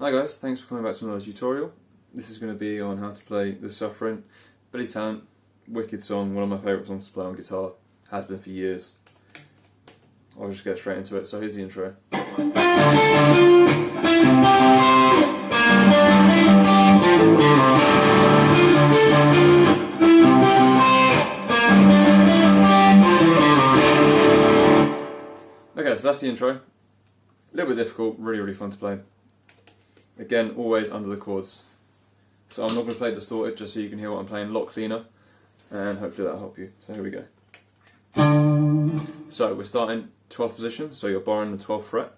Hi guys, thanks for coming back to another tutorial. This is going to be on how to play The Suffering. Billy Talent, wicked song, one of my favourite songs to play on guitar, has been for years. I'll just get straight into it, so here's the intro. Okay, so that's the intro. A little bit difficult, really fun to play. Again, always under the chords. So I'm not going to play distorted, just so you can hear what I'm playing a lot cleaner, and hopefully that'll help you. So here we go. So we're starting 12th position, so you're borrowing the 12th fret,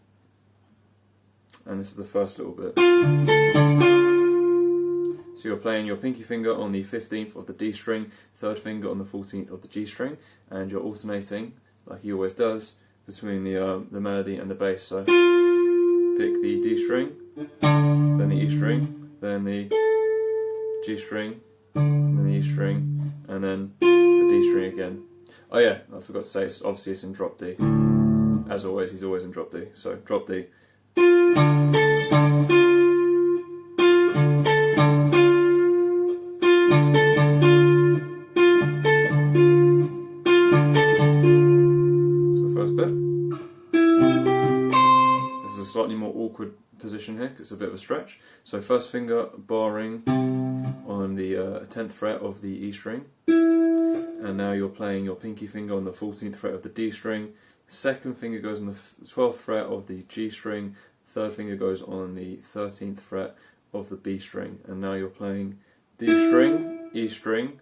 and this is the first little bit. So you're playing your pinky finger on the 15th of the D string, third finger on the 14th of the G string, and you're alternating, like he always does, between the melody and the bass. So pick the D string, then the E string, then the G string, then the E string, and then the D string again. Oh yeah, I forgot to say, obviously it's in drop D. As always, he's always in drop D. So drop D. That's the first bit. This is a slightly more awkward position here because it's a bit of a stretch. So first finger barring on the 10th fret of the E string, and now you're playing your pinky finger on the 14th fret of the D string, second finger goes on the 12th fret of the G string, third finger goes on the 13th fret of the B string, and now you're playing D string, E string,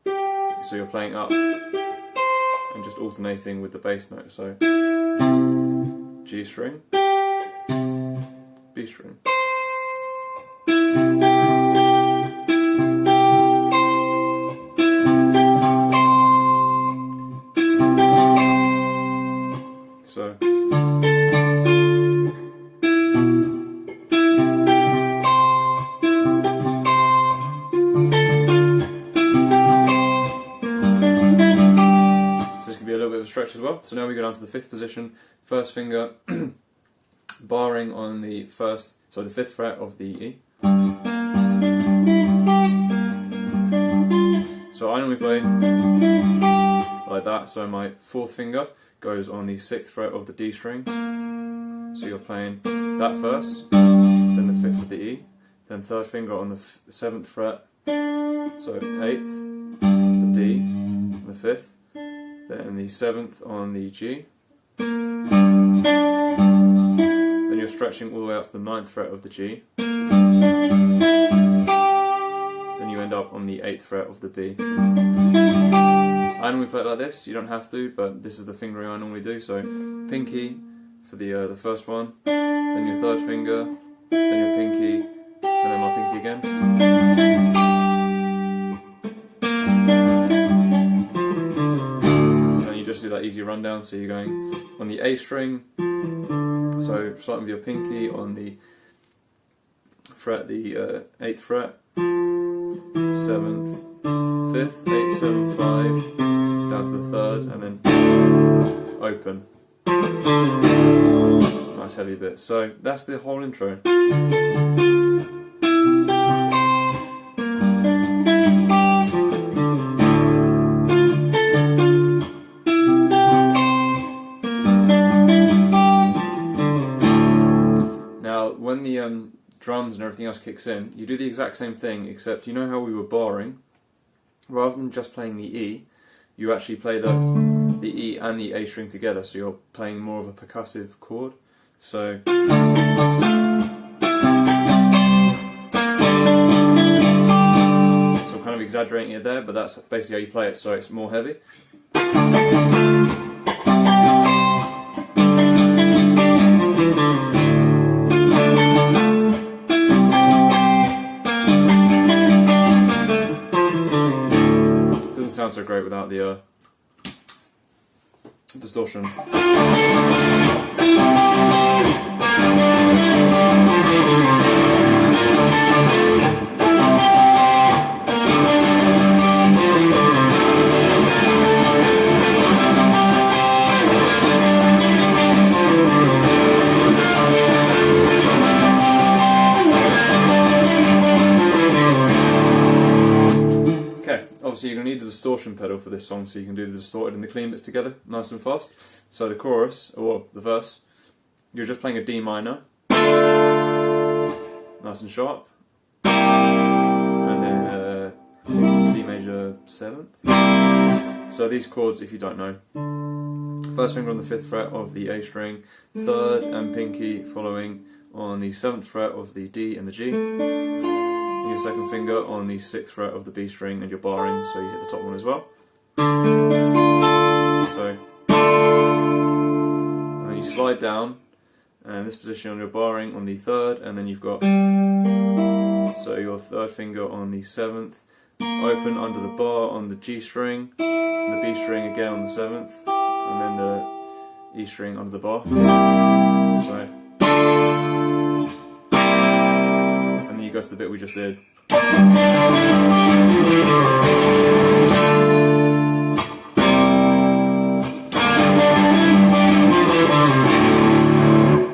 so you're playing up and just alternating with the bass note. So G string, B string. So this could be a little bit of a stretch as well. So now we go down to the 5th position, first finger barring on the the 5th fret of the E. So I normally play like that, so my 4th finger goes on the 6th fret of the D string. So you're playing that first, then the 5th of the E, then 3rd finger on the 7th fret, so 8th, the D, and the 5th, then the 7th on the G. Then you're stretching all the way up to the 9th fret of the G. Then you end up on the 8th fret of the B. I normally play it like this, you don't have to, but this is the fingering I normally do. So pinky for the first one, then your 3rd finger, then your pinky, and then my pinky again. So you just do that easy rundown, so you're going on the A string, so starting with your pinky on the fret, the 8th fret, 7th, 5th, 8, 7, 5, down to the 3rd, and then open. Nice heavy bit. So that's the whole intro. Now when the drums and everything else kicks in, you do the exact same thing, except you know how we were barring? Rather than just playing the E, you actually play the E and the A string together, so you're playing more of a percussive chord. So I'm kind of exaggerating it there, but that's basically how you play it, so it's more heavy. Doesn't sound so great without the distortion. obviously you're going to need the distortion pedal for this song so you can do the distorted and the clean bits together nice and fast. So the chorus, or the verse, you're just playing a D minor, nice and sharp, and then C major 7th. So these chords, if you don't know, first finger on the 5th fret of the A string, 3rd and pinky following on the 7th fret of the D and the G, and your second finger on the 6th fret of the B string, and you're barring, so you hit the top one as well. So, and then you slide down, and this position on your barring on the 3rd, and then you've got, so your 3rd finger on the 7th, open under the bar on the G string, the B string again on the 7th, and then the E string under the bar. So, and then you go to the bit we just did.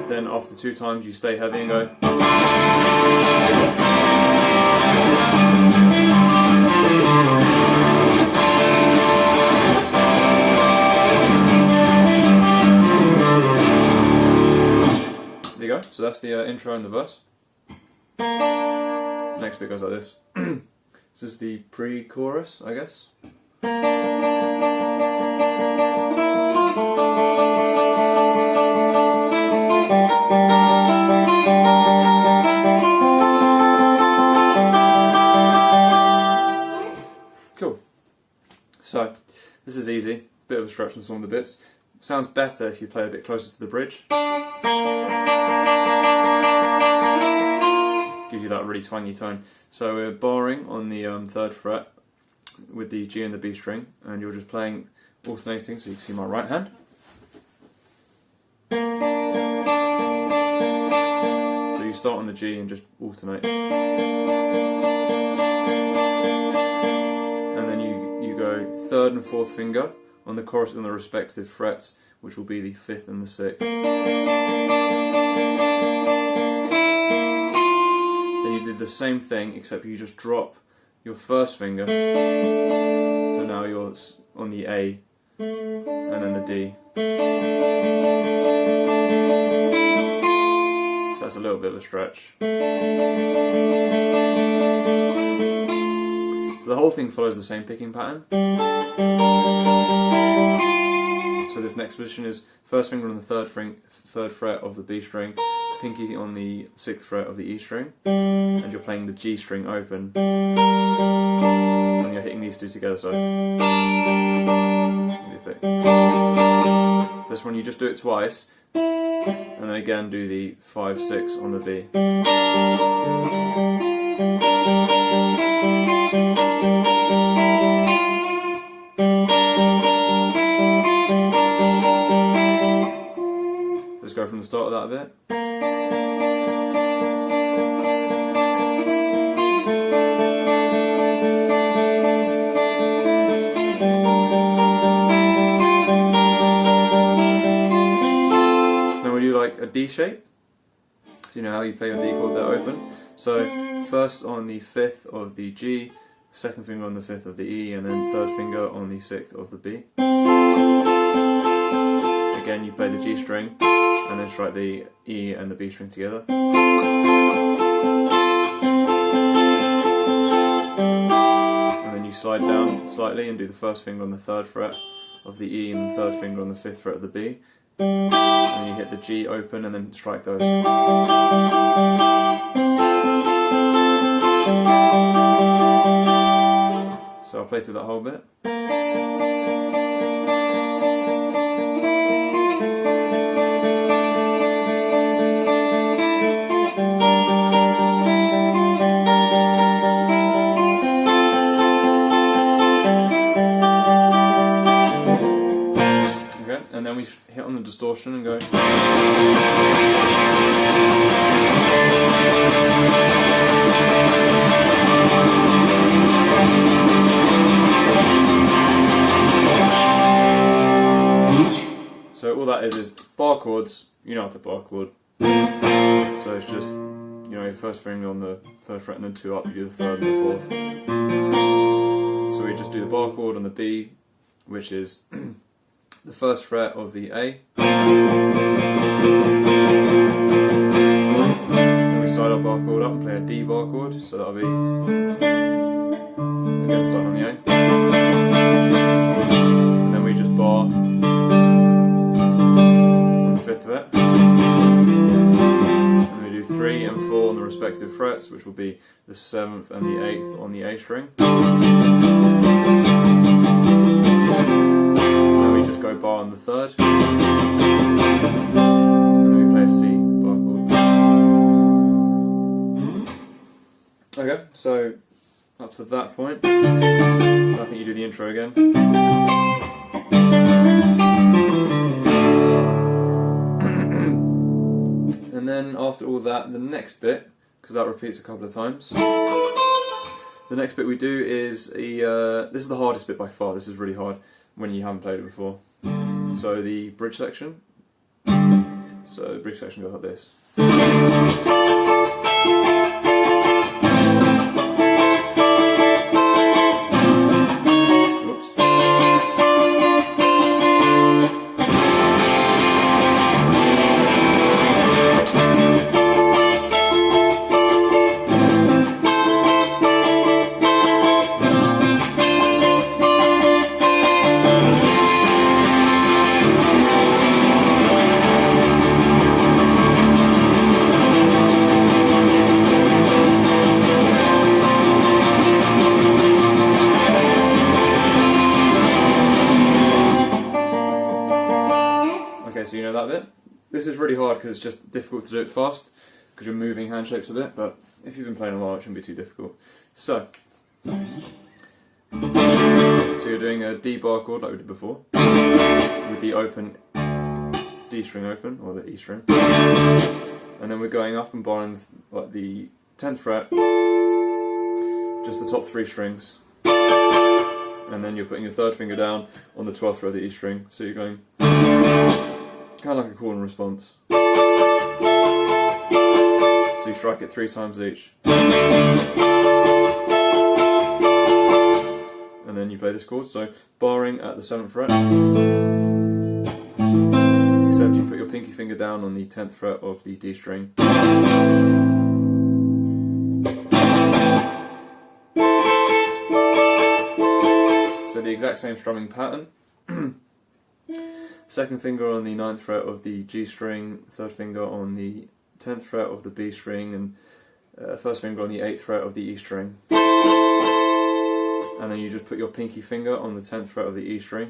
Then after 2 times you stay heavy and go. There you go, so that's the intro and the verse. Next bit goes like this. This is the pre-chorus, I guess. Cool. So, this is easy. Bit of a stretch on some of the bits. Sounds better if you play a bit closer to the bridge. Gives you that really twangy tone. So we're barring on the 3rd fret with the G and the B string, and you're just playing alternating, so you can see my right hand. So you start on the G and just alternate. And then you go 3rd and 4th finger on the chorus on the respective frets, which will be the 5th and the 6th. Then you did the same thing, except you just drop your 1st finger, so now you're on the A and then the D. So that's a little bit of a stretch. So the whole thing follows the same picking pattern. So this next position is 1st finger on the 3rd fret of the B string, pinky on the 6th fret of the E string, and you're playing the G string open, and you're hitting these 2 together, so this one you just do it twice, and then again do the 5-6 on the B. Let's go from the start of that a bit. So now we do like a D shape. So you know how you play your D chord there open. So first on the 5th of the G, 2nd finger on the 5th of the E, and then 3rd finger on the 6th of the B. Again you play the G string, and then strike the E and the B string together. And then you slide down slightly and do the 1st finger on the 3rd fret of the E and the 3rd finger on the 5th fret of the B. And then you hit the G open and then strike those. So I'll play through that whole bit. And then we hit on the distortion and go. So all that is bar chords. You know how to bar chord. So it's just, you know, your 1st finger on the 3rd fret and then 2 up, you do the 3rd and the 4th. So So we just do the bar chord on the B, which is the first fret of the A. Then we slide our bar chord up and play a D bar chord, so that'll be, again starting on the A. And then we just bar on the 5th fret. And then we do 3 and 4 on the respective frets, which will be the 7th and the 8th on the A string. Go bar on the 3rd, and then we play a C bar chord. Okay, so up to that point, I think you do the intro again. And then after all that, the next bit, because that repeats a couple of times, the next bit we do is this is the hardest bit by far. This is really hard when you haven't played it before. So the bridge section. So the bridge section goes like this. Whoops. So you know that bit. This is really hard because it's just difficult to do it fast because you're moving hand shapes a bit, but if you've been playing a while it shouldn't be too difficult. So you're doing a D bar chord like we did before with the open D string open, or the E string, and then we're going up and barring like the 10th fret, just the top 3 strings, and then you're putting your 3rd finger down on the 12th fret of the E string, so you're going kind of like a call and response. So you strike it 3 times each. And then you play this chord, so barring at the 7th fret. Except you put your pinky finger down on the 10th fret of the D string. So the exact same strumming pattern. 2nd finger on the 9th fret of the G string, 3rd finger on the 10th fret of the B string, and 1st finger on the 8th fret of the E string. And then you just put your pinky finger on the 10th fret of the E string.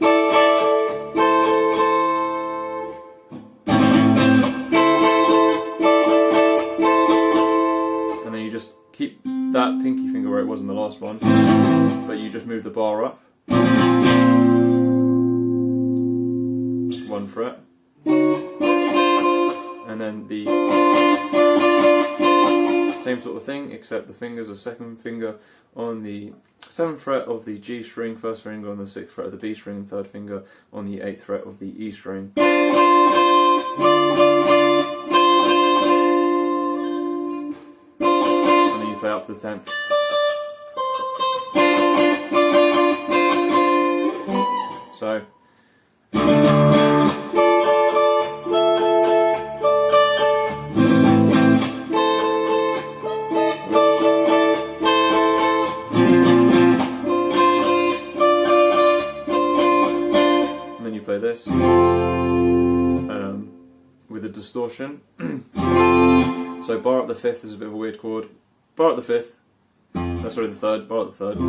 And then you just keep that pinky finger where it was in the last one, but you just move the bar up 1 fret, and then the same sort of thing, except the fingers are 2nd finger on the 7th fret of the G string, 1st finger on the 6th fret of the B string, and 3rd finger on the 8th fret of the E string. And then you play up to the 10th. So play this with a distortion. So bar up the 5th is a bit of a weird chord. Bar up the 5th, sorry, the 3rd, bar up the 3rd,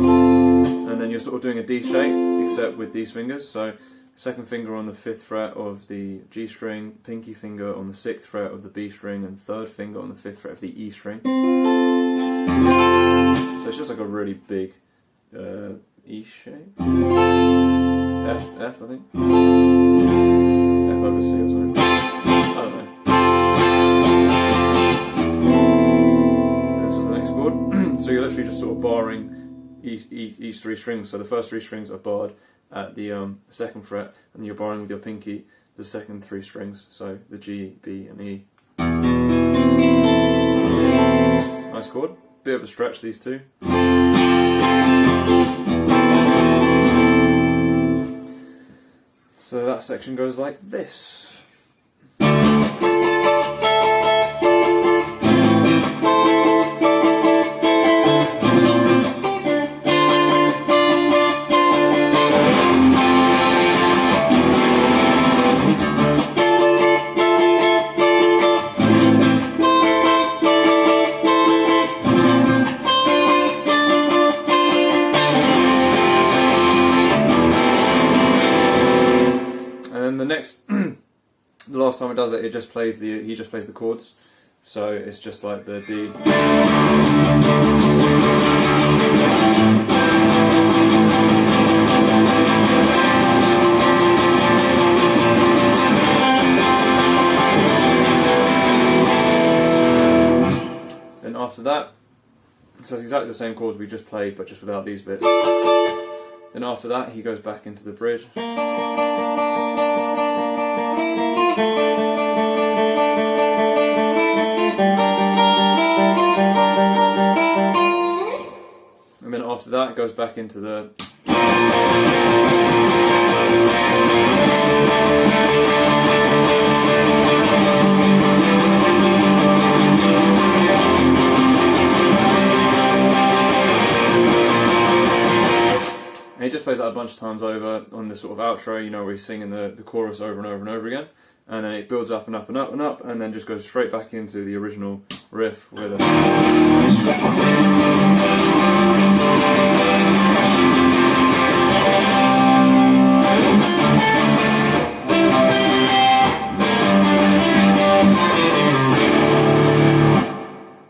and then you're sort of doing a D shape except with these fingers. So 2nd finger on the 5th fret of the G string, pinky finger on the 6th fret of the B string, and 3rd finger on the 5th fret of the E string. So it's just like a really big E shape. F, I think. F over C or something. I don't know. This is the next chord. So you're literally just sort of barring each 3 strings. So the first 3 strings are barred at the 2nd fret, and then you're barring with your pinky the second 3 strings. So the G, B, and E. Nice chord. Bit of a stretch, these two. So that section goes like this. And the next, the last time it does it, he just plays the chords. So it's just like the D. Then after that, so it's exactly the same chords we just played, but just without these bits. Then after that, he goes back into the bridge. And then after that, it goes back into the... And he just plays that a bunch of times over on the sort of outro, you know, where he's singing the chorus over and over and over again. And then it builds up and up and up and up, and then just goes straight back into the original riff with a...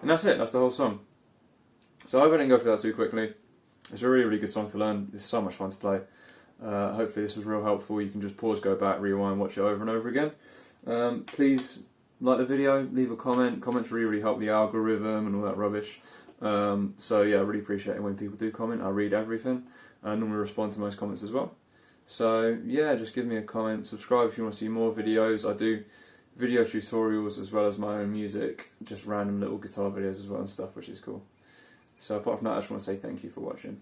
And that's it, that's the whole song. So I hope I didn't go through that too quickly. It's a really, really good song to learn. It's so much fun to play. Hopefully this was real helpful. You can just pause, go back, rewind, watch it over and over again. Please like the video, leave a comment. Comments really help the algorithm and all that rubbish. So yeah, I really appreciate it when people do comment. I read everything. I normally respond to most comments as well. So yeah, just give me a comment. Subscribe if you want to see more videos. I do video tutorials as well as my own music. Just random little guitar videos as well and stuff, which is cool. So apart from that, I just want to say thank you for watching.